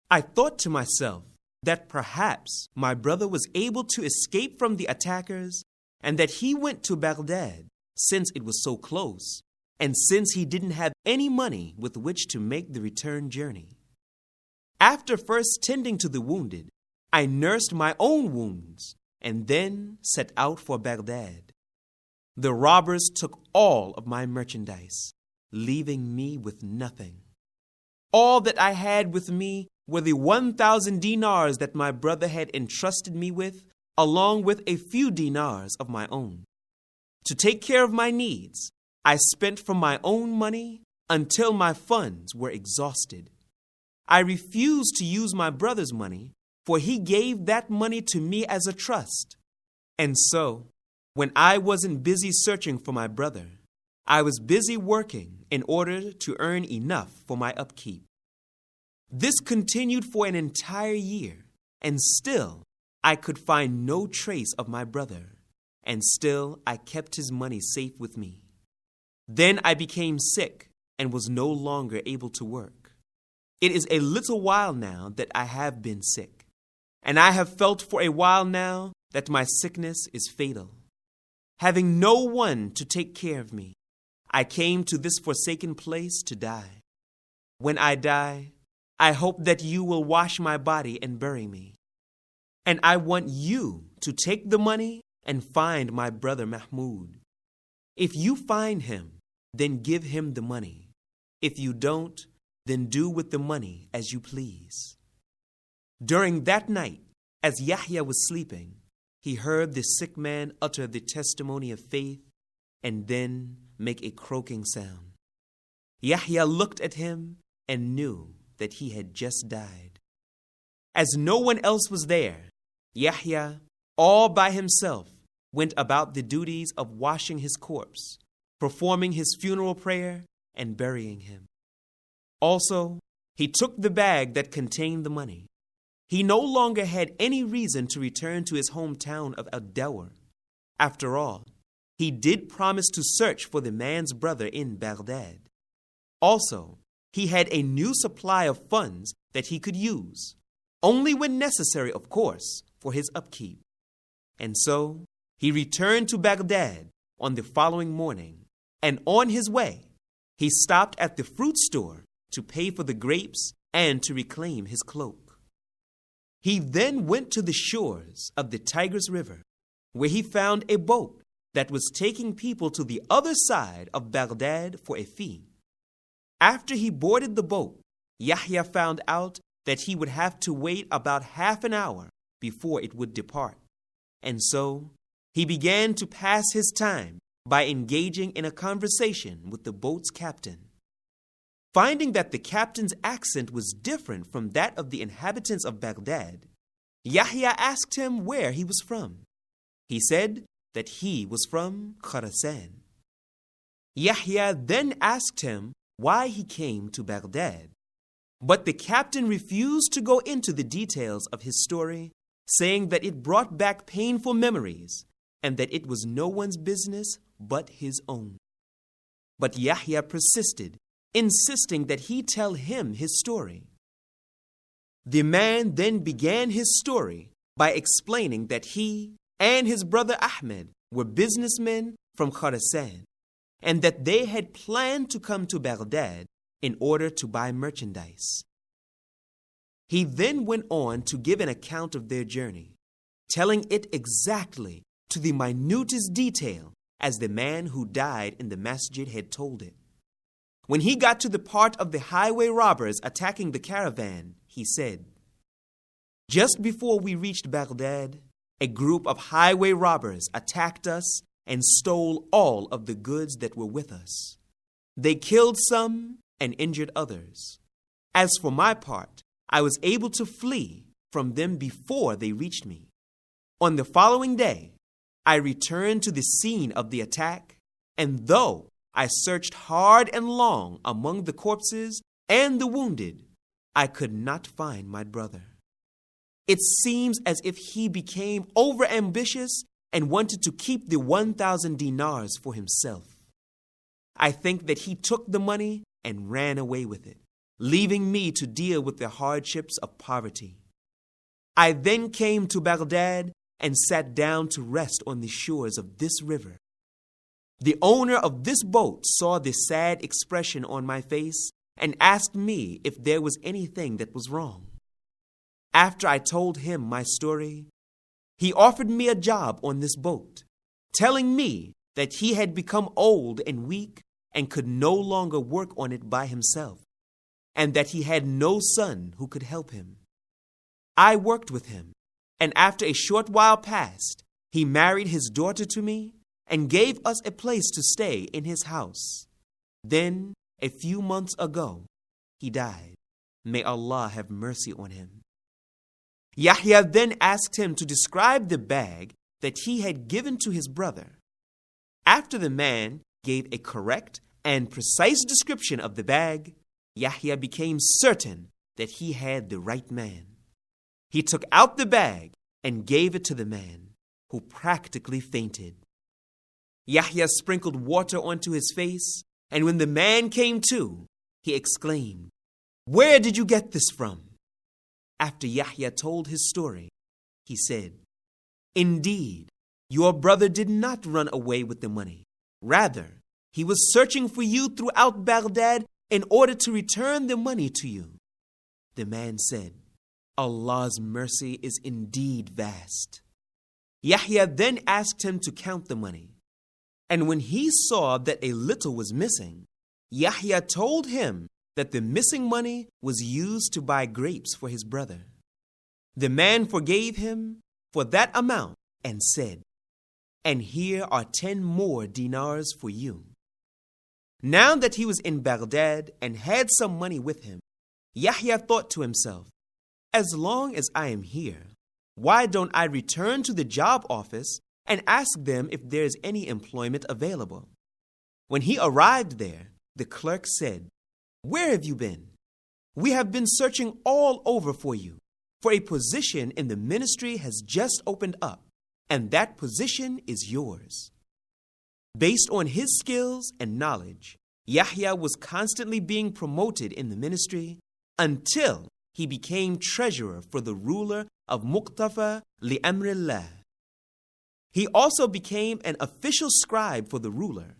I thought to myself that perhaps my brother was able to escape from the attackers and that he went to Baghdad since it was so close and since he didn't have any money with which to make the return journey. After first tending to the wounded, I nursed my own wounds and then set out for Baghdad. The robbers took all of my merchandise, leaving me with nothing. All that I had with me were the 1,000 dinars that my brother had entrusted me with, along with a few dinars of my own. To take care of my needs, I spent from my own money until my funds were exhausted. I refused to use my brother's money, for he gave that money to me as a trust. And so, when I wasn't busy searching for my brother, I was busy working in order to earn enough for my upkeep. This continued for an entire year, and still I could find no trace of my brother, and still I kept his money safe with me. Then I became sick and was no longer able to work. It is a little while now that I have been sick, and I have felt for a while now that my sickness is fatal. Having no one to take care of me, I came to this forsaken place to die. When I die, I hope that you will wash my body and bury me. And I want you to take the money and find my brother Mahmud. If you find him, then give him the money. If you don't, then do with the money as you please. During that night, as Yahya was sleeping, he heard the sick man utter the testimony of faith and then make a croaking sound. Yahya looked at him and knew that he had just died. As no one else was there, Yahya, all by himself, went about the duties of washing his corpse, performing his funeral prayer, and burying him. Also, he took the bag that contained the money. He no longer had any reason to return to his hometown of Al-Dawr. After all, he did promise to search for the man's brother in Baghdad. Also, he had a new supply of funds that he could use, only when necessary, of course, for his upkeep. And so, he returned to Baghdad on the following morning, and on his way, he stopped at the fruit store to pay for the grapes and to reclaim his cloak. He then went to the shores of the Tigris River, where he found a boat that was taking people to the other side of Baghdad for a fee. After he boarded the boat, Yahya found out that he would have to wait about half an hour before it would depart. And so, he began to pass his time by engaging in a conversation with the boat's captain. Finding that the captain's accent was different from that of the inhabitants of Baghdad, Yahya asked him where he was from. He said that he was from Khurasan. Yahya then asked him why he came to Baghdad, but the captain refused to go into the details of his story, saying that it brought back painful memories and that it was no one's business but his own. But Yahya persisted, insisting that he tell him his story. The man then began his story by explaining that he and his brother Ahmed were businessmen from Khurasan, and that they had planned to come to Baghdad in order to buy merchandise. He then went on to give an account of their journey, telling it exactly to the minutest detail as the man who died in the masjid had told it. When he got to the part of the highway robbers attacking the caravan, he said, "Just before we reached Baghdad, a group of highway robbers attacked us and stole all of the goods that were with us. They killed some and injured others. As for my part, I was able to flee from them before they reached me. On the following day, I returned to the scene of the attack, and though I searched hard and long among the corpses and the wounded, I could not find my brother. It seems as if he became overambitious and wanted to keep the 1,000 dinars for himself. I think that he took the money and ran away with it. leaving me to deal with the hardships of poverty. I then came to Baghdad and sat down to rest on the shores of this river. The owner of this boat saw the sad expression on my face and asked me if there was anything that was wrong. After I told him my story, he offered me a job on this boat, telling me that he had become old and weak and could no longer work on it by himself, and that he had no son who could help him. I worked with him, and after a short while passed, he married his daughter to me and gave us a place to stay in his house. Then, a few months ago, he died. May Allah have mercy on him. Yahya then asked him to describe the bag that he had given to his brother. After the man gave a correct and precise description of the bag, Yahya became certain that he had the right man. He took out the bag and gave it to the man, who practically fainted. Yahya sprinkled water onto his face, and when the man came to, he exclaimed, "Where did you get this from?" After Yahya told his story, he said, "Indeed, your brother did not run away with the money. Rather, he was searching for you throughout Baghdad in order to return the money to you." The man said, "Allah's mercy is indeed vast." Yahya then asked him to count the money. And when he saw that a little was missing, Yahya told him that the missing money was used to buy grapes for his brother. The man forgave him for that amount and said, "And here are 10 more dinars for you." Now that he was in Baghdad and had some money with him, Yahya thought to himself, "As long as I am here, why don't I return to the job office and ask them if there is any employment available?" When he arrived there, the clerk said, "Where have you been? We have been searching all over for you, for a position in the ministry has just opened up, and that position is yours." Based on his skills and knowledge, Yahya was constantly being promoted in the ministry until he became treasurer for the ruler of Muqtafa li Amrillah. He also became an official scribe for the ruler.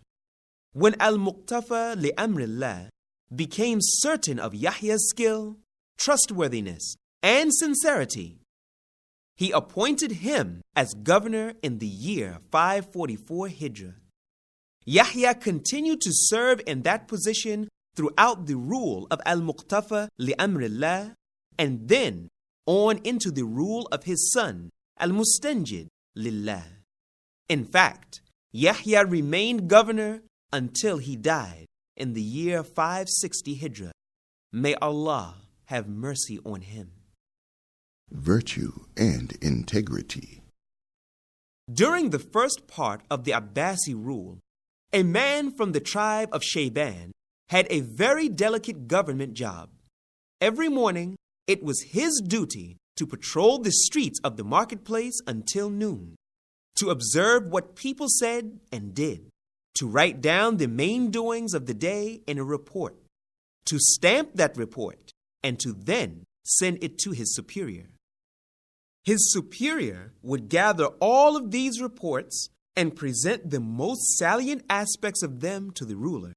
When al-Muqtafa li Amrillah became certain of Yahya's skill, trustworthiness, and sincerity, he appointed him as governor in the year 544 Hijrah. Yahya continued to serve in that position throughout the rule of al-Muqtafa li Amrillah, and then on into the rule of his son, al-Mustanjid lillah. In fact, Yahya remained governor until he died in the year 560 Hijrah. May Allah have mercy on him. Virtue and integrity. During the first part of the Abbasi rule, a man from the tribe of Shayban had a very delicate government job. Every morning, it was his duty to patrol the streets of the marketplace until noon, to observe what people said and did, to write down the main doings of the day in a report, to stamp that report, and to then send it to his superior. His superior would gather all of these reports and present the most salient aspects of them to the ruler.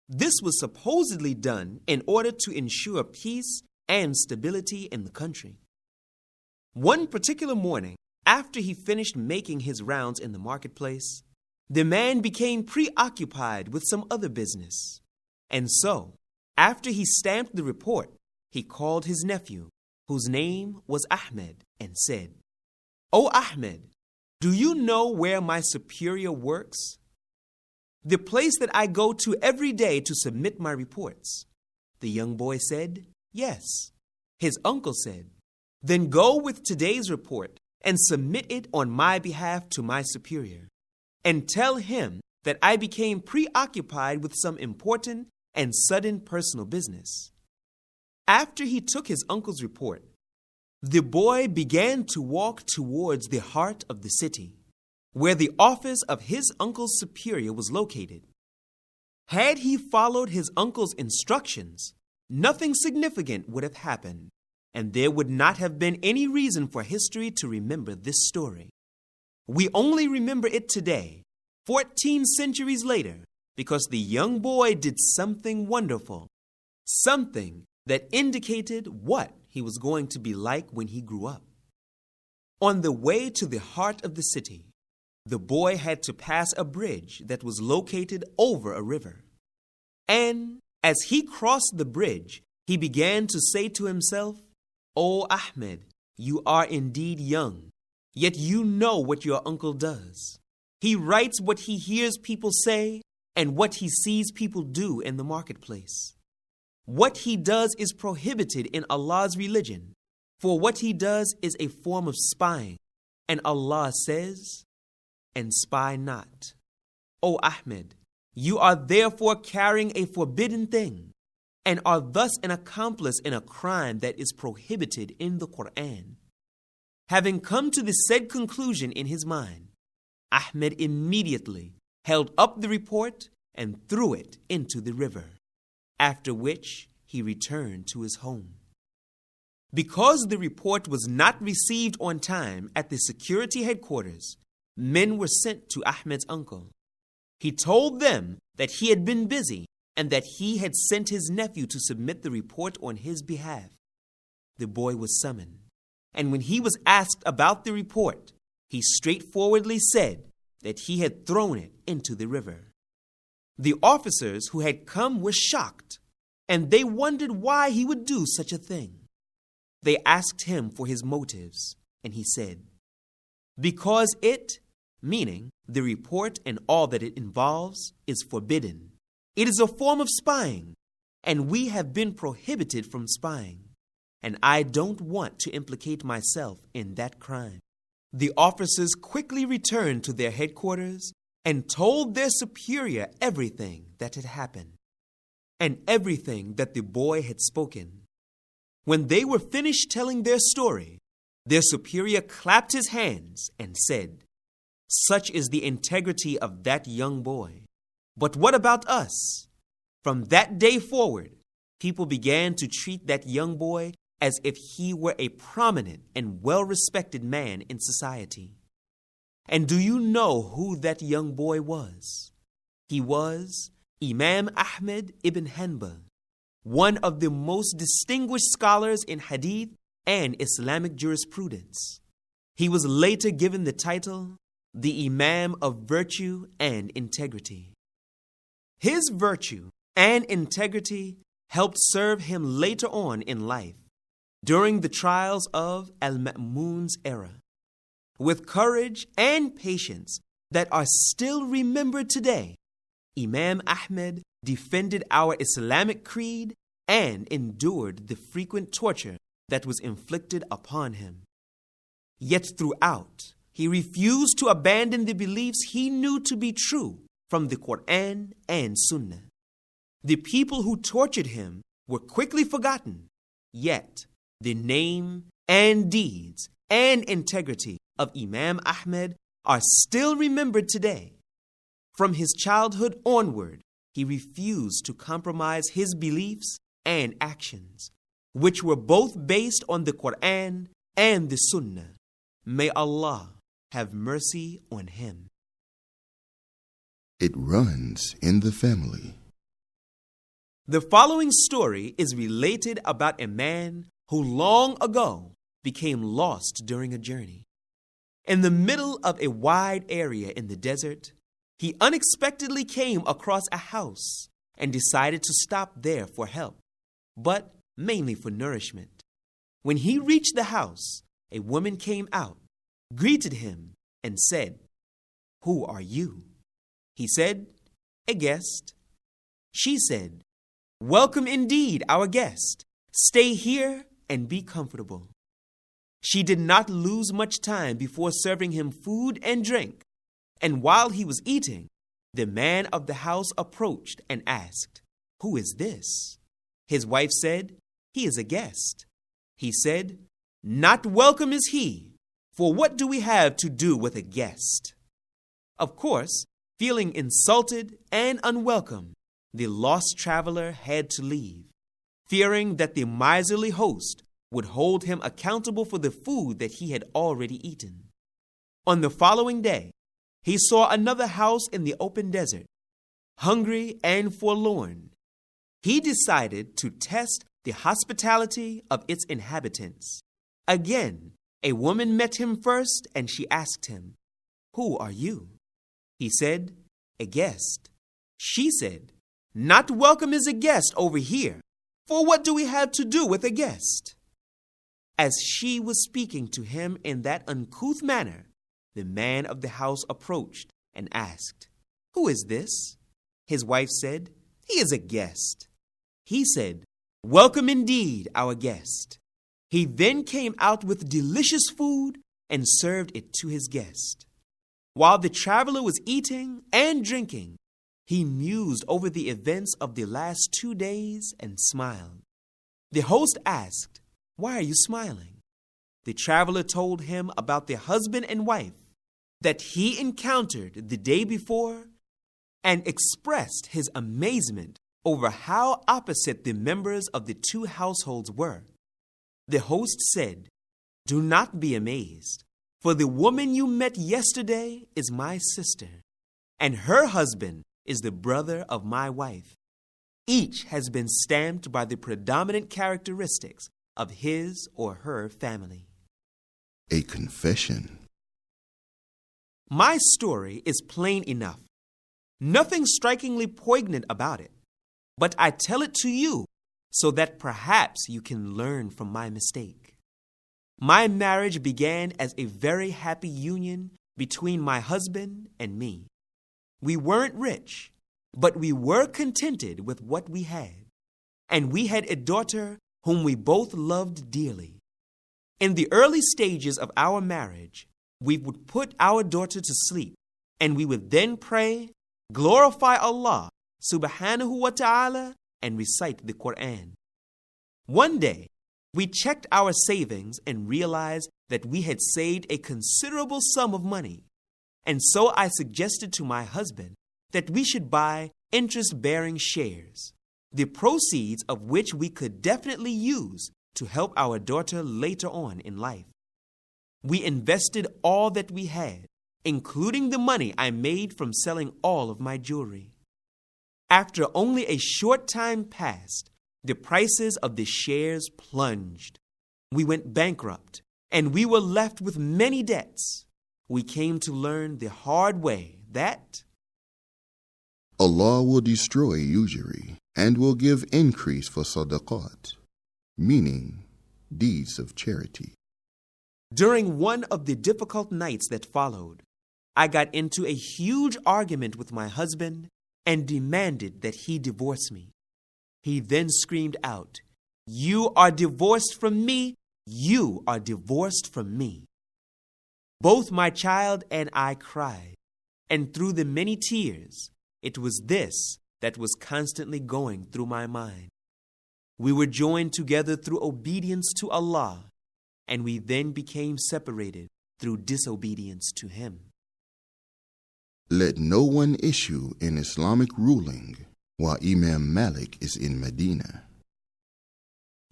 This was supposedly done in order to ensure peace and stability in the country. One particular morning, after he finished making his rounds in the marketplace, the man became preoccupied with some other business. And so, after he stamped the report, he called his nephew, whose name was Ahmed, and said, "O Ahmed, do you know where my superior works?" "The place that I go to every day to submit my reports." The young boy said, "Yes." His uncle said, "Then go with today's report and submit it on my behalf to my superior, and tell him that I became preoccupied with some important and sudden personal business." After he took his uncle's report, the boy began to walk towards the heart of the city, where the office of his uncle's superior was located. Had he followed his uncle's instructions, nothing significant would have happened, and there would not have been any reason for history to remember this story. We only remember it today, 14 centuries later, because the young boy did something wonderful, something that indicated what he was going to be like when he grew up. On the way to the heart of the city, the boy had to pass a bridge that was located over a river. And as he crossed the bridge, he began to say to himself, "O Ahmed, you are indeed young, yet you know what your uncle does. He writes what he hears people say and what he sees people do in the marketplace. What he does is prohibited in Allah's religion, for what he does is a form of spying, and Allah says, 'And spy not.' O Ahmed, you are therefore carrying a forbidden thing, and are thus an accomplice in a crime that is prohibited in the Quran." Having come to the said conclusion in his mind, Ahmed immediately held up the report and threw it into the river, after which he returned to his home. Because the report was not received on time at the security headquarters, men were sent to Ahmed's uncle. He told them that he had been busy and that he had sent his nephew to submit the report on his behalf. The boy was summoned, and when he was asked about the report, he straightforwardly said that he had thrown it into the river. The officers who had come were shocked, and they wondered why he would do such a thing. They asked him for his motives, and he said, "Because it," meaning the report and all that it involves, "is forbidden. It is a form of spying, and we have been prohibited from spying, and I don't want to implicate myself in that crime." The officers quickly returned to their headquarters and told their superior everything that had happened and everything that the boy had spoken. When they were finished telling their story, their superior clapped his hands and said, "Such is the integrity of that young boy. But what about us?" From that day forward, people began to treat that young boy as if he were a prominent and well-respected man in society. And do you know who that young boy was? He was Imam Ahmed ibn Hanbal, one of the most distinguished scholars in hadith and Islamic jurisprudence. He was later given the title, the Imam of Virtue and Integrity. His virtue and integrity helped serve him later on in life, during the trials of Al-Ma'mun's era, with courage and patience that are still remembered today. Imam Ahmed defended our Islamic creed and endured the frequent torture that was inflicted upon him. Yet throughout, he refused to abandon the beliefs he knew to be true from the Quran and Sunnah. The people who tortured him were quickly forgotten, yet the name and deeds and integrity of Imam Ahmed are still remembered today. From his childhood onward, he refused to compromise his beliefs and actions, which were both based on the Quran and the Sunnah. May Allah have mercy on him. It runs in the family. The following story is related about a man who long ago became lost during a journey. In the middle of a wide area in the desert, he unexpectedly came across a house and decided to stop there for help, but mainly for nourishment. When he reached the house, a woman came out, greeted him, and said, "Who are you?" He said, "A guest." She said, "Welcome indeed, our guest. Stay here and be comfortable." She did not lose much time before serving him food and drink, and while he was eating, the man of the house approached and asked, "Who is this?" His wife said, "He is a guest." He said, "Not welcome is he, for what do we have to do with a guest?" Of course, feeling insulted and unwelcome, the lost traveler had to leave. fearing that the miserly host would hold him accountable for the food that he had already eaten. On the following day, he saw another house in the open desert, hungry and forlorn. He decided to test the hospitality of its inhabitants. Again, a woman met him first, and she asked him, "Who are you?" He said, "A guest." She said, "Not welcome is a guest over here, for what do we have to do with a guest?" As she was speaking to him in that uncouth manner, the man of the house approached and asked, "Who is this?" His wife said, "He is a guest." He said, "Welcome indeed, our guest." He then came out with delicious food and served it to his guest. While the traveler was eating and drinking, he mused over the events of the last 2 days and smiled. The host asked, "Why are you smiling?" The traveler told him about the husband and wife that he encountered the day before and expressed his amazement over how opposite the members of the two households were. The host said, "Do not be amazed, for the woman you met yesterday is my sister, and her husband is the brother of my wife. Each has been stamped by the predominant characteristics of his or her family." A confession. My story is plain enough. Nothing strikingly poignant about it, but I tell it to you so that perhaps you can learn from my mistake. My marriage began as a very happy union between my husband and me. We weren't rich, but we were contented with what we had, and we had a daughter whom we both loved dearly. In the early stages of our marriage, we would put our daughter to sleep, and we would then pray, glorify Allah subhanahu wa ta'ala, and recite the Quran. One day, we checked our savings and realized that we had saved a considerable sum of money. And so I suggested to my husband that we should buy interest-bearing shares, the proceeds of which we could definitely use to help our daughter later on in life. We invested all that we had, including the money I made from selling all of my jewelry. After only a short time passed, the prices of the shares plunged. We went bankrupt, and we were left with many debts. We came to learn the hard way that Allah will destroy usury and will give increase for sadaqat, meaning deeds of charity. during one of the difficult nights that followed, I got into a huge argument with my husband and demanded that he divorce me. He then screamed out, "You are divorced from me! You are divorced from me!" Both my child and I cried, and through the many tears, it was this that was constantly going through my mind. We were joined together through obedience to Allah, and we then became separated through disobedience to Him. Let no one issue an Islamic ruling while Imam Malik is in Medina.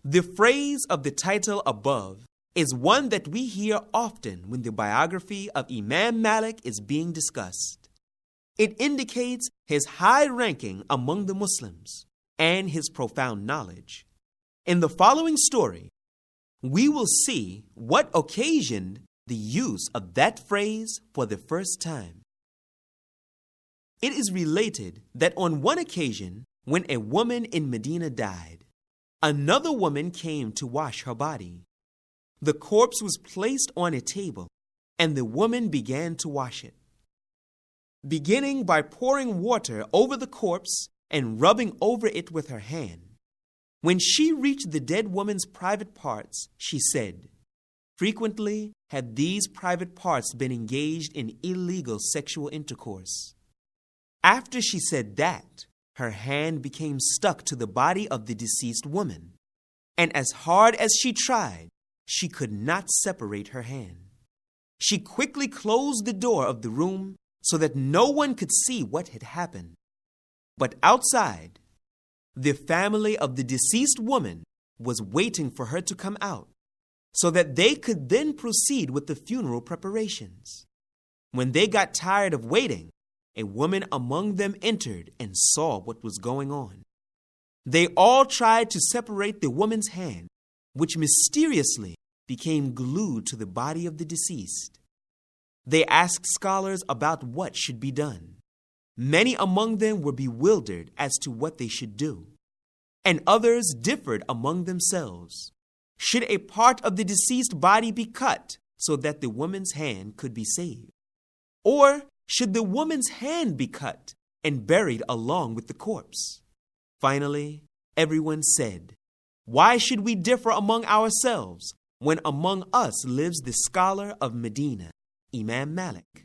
The phrase of the title above is one that we hear often when the biography of Imam Malik is being discussed. It indicates his high ranking among the Muslims and his profound knowledge. In the following story, we will see what occasioned the use of that phrase for the first time. It is related that on one occasion, when a woman in Medina died, another woman came to wash her body. The corpse was placed on a table, and the woman began to wash it, beginning by pouring water over the corpse and rubbing over it with her hand. When she reached the dead woman's private parts, she said, "Frequently have these private parts been engaged in illegal sexual intercourse." After she said that, her hand became stuck to the body of the deceased woman, and as hard as she tried, she could not separate her hand. She quickly closed the door of the room so that no one could see what had happened. But outside, the family of the deceased woman was waiting for her to come out, so that they could then proceed with the funeral preparations. When they got tired of waiting, a woman among them entered and saw what was going on. They all tried to separate the woman's hand, which mysteriously became glued to the body of the deceased. They asked scholars about what should be done. Many among them were bewildered as to what they should do, and others differed among themselves. Should a part of the deceased body be cut so that the woman's hand could be saved? Or should the woman's hand be cut and buried along with the corpse? Finally, everyone said, "Why should we differ among ourselves when among us lives the scholar of Medina, Imam Malik?"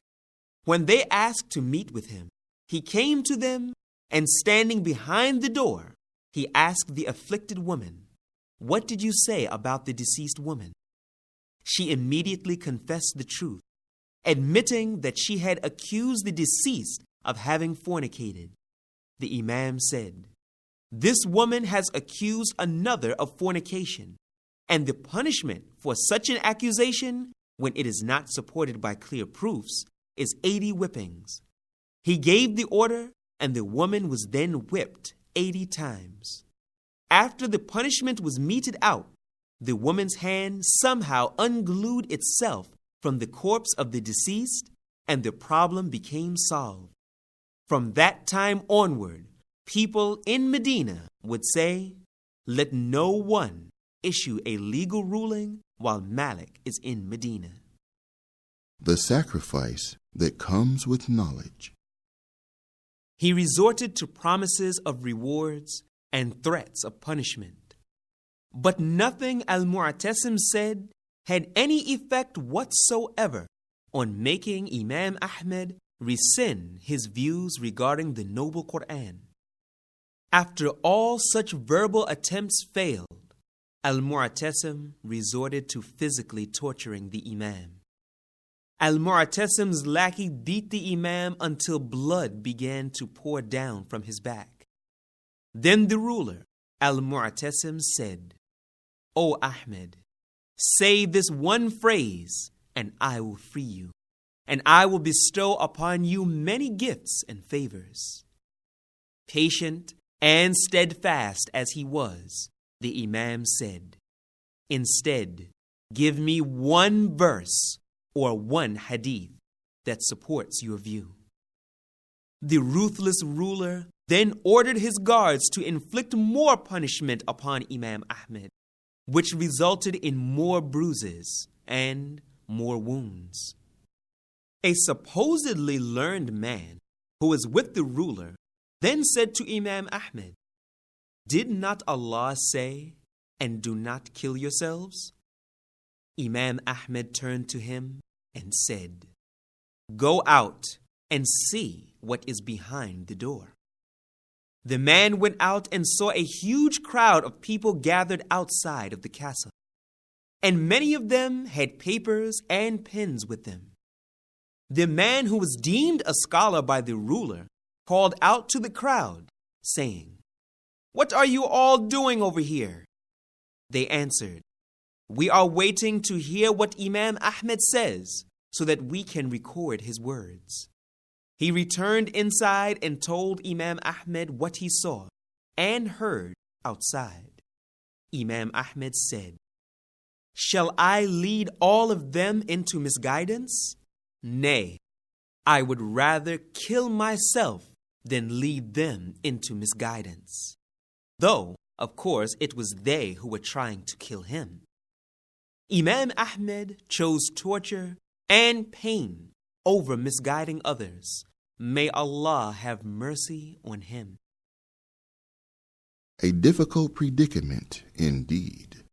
When they asked to meet with him, he came to them, and standing behind the door, he asked the afflicted woman, "What did you say about the deceased woman?" She immediately confessed the truth, admitting that she had accused the deceased of having fornicated. The Imam said, "This woman has accused another of fornication, and the punishment for such an accusation, when it is not supported by clear proofs, is 80 whippings." He gave the order, and the woman was then whipped 80 times. After the punishment was meted out, the woman's hand somehow unglued itself from the corpse of the deceased, and the problem became solved. From that time onward, people in Medina would say, "Let no one issue a legal ruling while Malik is in Medina." The sacrifice that comes with knowledge. He resorted to promises of rewards and threats of punishment. But nothing Al-Mu'tasim said had any effect whatsoever on making Imam Ahmed rescind his views regarding the Noble Quran. After all such verbal attempts failed, Al-Mu'tasim resorted to physically torturing the Imam. Al-Mu'tasim's lackey beat the Imam until blood began to pour down from his back. Then the ruler, Al-Mu'tasim, said, "O Ahmed, say this one phrase and I will free you, and I will bestow upon you many gifts and favors." Patient and steadfast as he was, the Imam said, "Instead, give me one verse or one hadith that supports your view." The ruthless ruler then ordered his guards to inflict more punishment upon Imam Ahmed, which resulted in more bruises and more wounds. A supposedly learned man who was with the ruler then said to Imam Ahmed, "Did not Allah say, 'And do not kill yourselves'?" Imam Ahmed turned to him and said, "Go out and see what is behind the door." The man went out and saw a huge crowd of people gathered outside of the castle, and many of them had papers and pens with them. The man who was deemed a scholar by the ruler called out to the crowd, saying, "What are you all doing over here?" They answered, "We are waiting to hear what Imam Ahmed says so that we can record his words." He returned inside and told Imam Ahmed what he saw and heard outside. Imam Ahmed said, "Shall I lead all of them into misguidance? Nay, I would rather kill myself than lead them into misguidance." Though, of course, it was they who were trying to kill him. Imam Ahmed chose torture and pain over misguiding others. May Allah have mercy on him. A difficult predicament indeed.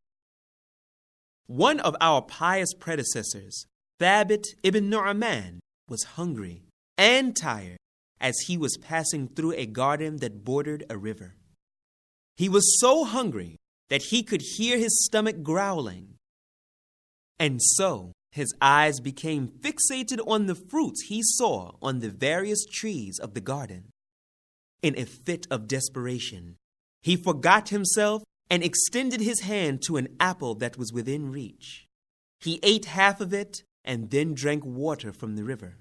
One of our pious predecessors, Thabit ibn Nu'man, was hungry and tired as he was passing through a garden that bordered a river. He was so hungry that he could hear his stomach growling. And so his eyes became fixated on the fruits he saw on the various trees of the garden. In a fit of desperation, He forgot himself and extended his hand to an apple that was within reach. He ate half of it and then drank water from the river.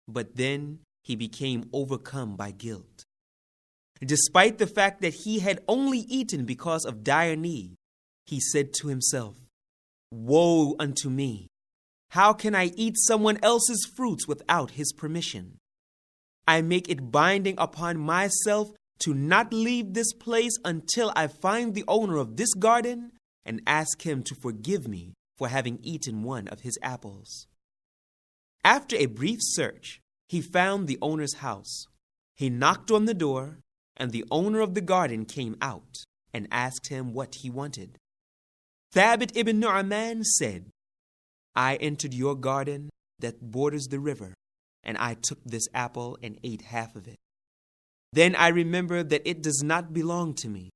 But then he became overcome by guilt. Despite the fact that he had only eaten because of dire need, he said to himself, "Woe unto me! How can I eat someone else's fruits without his permission? I make it binding upon myself to not leave this place until I find the owner of this garden and ask him to forgive me for having eaten one of his apples." After a brief search, he found the owner's house. He knocked on the door, and the owner of the garden came out and asked him what he wanted. Thabit ibn Nu'man said, "I entered your garden that borders the river, and I took this apple and ate half of it. Then I remembered that it does not belong to me,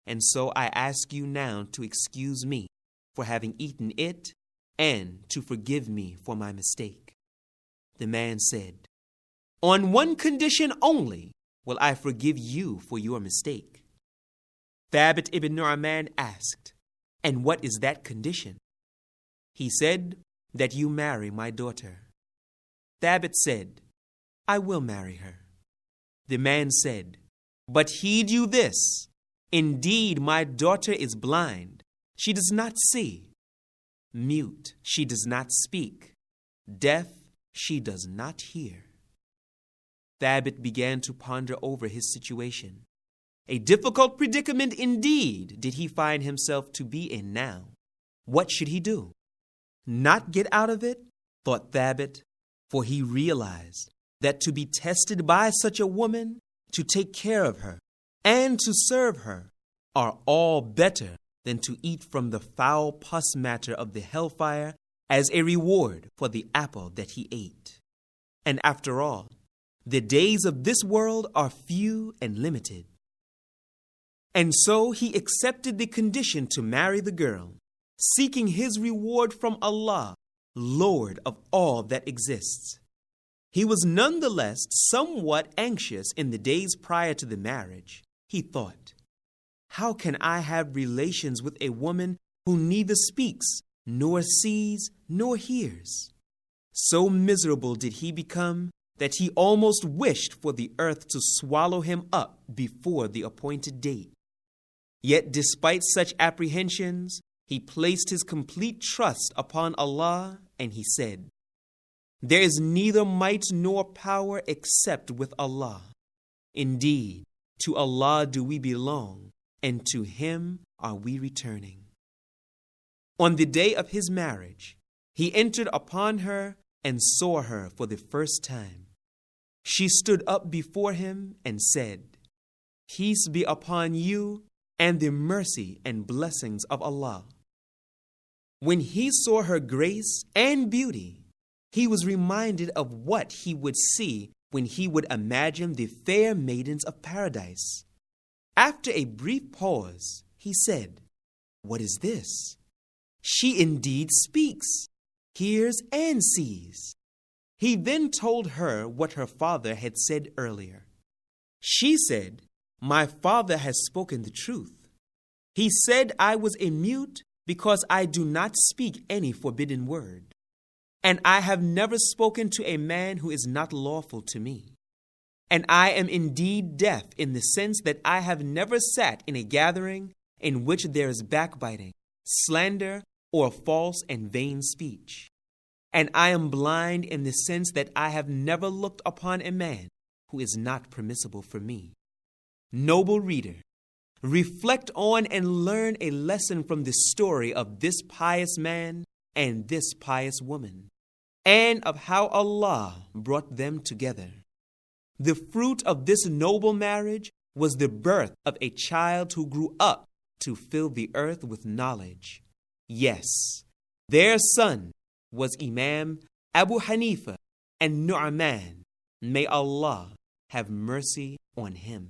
and so I ask you now to excuse me for having eaten it and to forgive me for my mistake." The man said, "On one condition only will I forgive you for your mistake." Thabit ibn Nu'man asked, "And what is that condition?" He said, "That you marry my daughter." Thabit said, "I will marry her." The man said, "But heed you this, indeed my daughter is blind, she does not see. Mute, she does not speak. Deaf, she does not hear." Thabit began to ponder over his situation. A difficult predicament indeed did he find himself to be in now. What should he do? Not get out of it, thought Thabit, for he realized that to be tested by such a woman, to take care of her, and to serve her, are all better than to eat from the foul pus matter of the hellfire as a reward for the apple that he ate. And after all, the days of this world are few and limited. And so he accepted the condition to marry the girl, seeking his reward from Allah, Lord of all that exists. He was nonetheless somewhat anxious in the days prior to the marriage. He thought, "How can I have relations with a woman who neither speaks, nor sees, nor hears?" So miserable did he become that he almost wished for the earth to swallow him up before the appointed date. Yet despite such apprehensions, he placed his complete trust upon Allah, and he said, "There is neither might nor power except with Allah. Indeed, to Allah do we belong, and to Him are we returning." On the day of his marriage, he entered upon her and saw her for the first time. She stood up before him and said, "Peace be upon you and the mercy and blessings of Allah." When he saw her grace and beauty, he was reminded of what he would see when he would imagine the fair maidens of paradise. After a brief pause, he said, "What is this? She indeed speaks, hears, and sees." He then told her what her father had said earlier. She said, "My father has spoken the truth. He said I was a mute because I do not speak any forbidden word. And I have never spoken to a man who is not lawful to me. And I am indeed deaf in the sense that I have never sat in a gathering in which there is backbiting, slander, or false and vain speech. And I am blind in the sense that I have never looked upon a man who is not permissible for me." Noble reader, reflect on and learn a lesson from the story of this pious man and this pious woman, and of how Allah brought them together. The fruit of this noble marriage was the birth of a child who grew up to fill the earth with knowledge. Yes, their son was Imam Abu Hanifa and Nu'man. May Allah have mercy on him.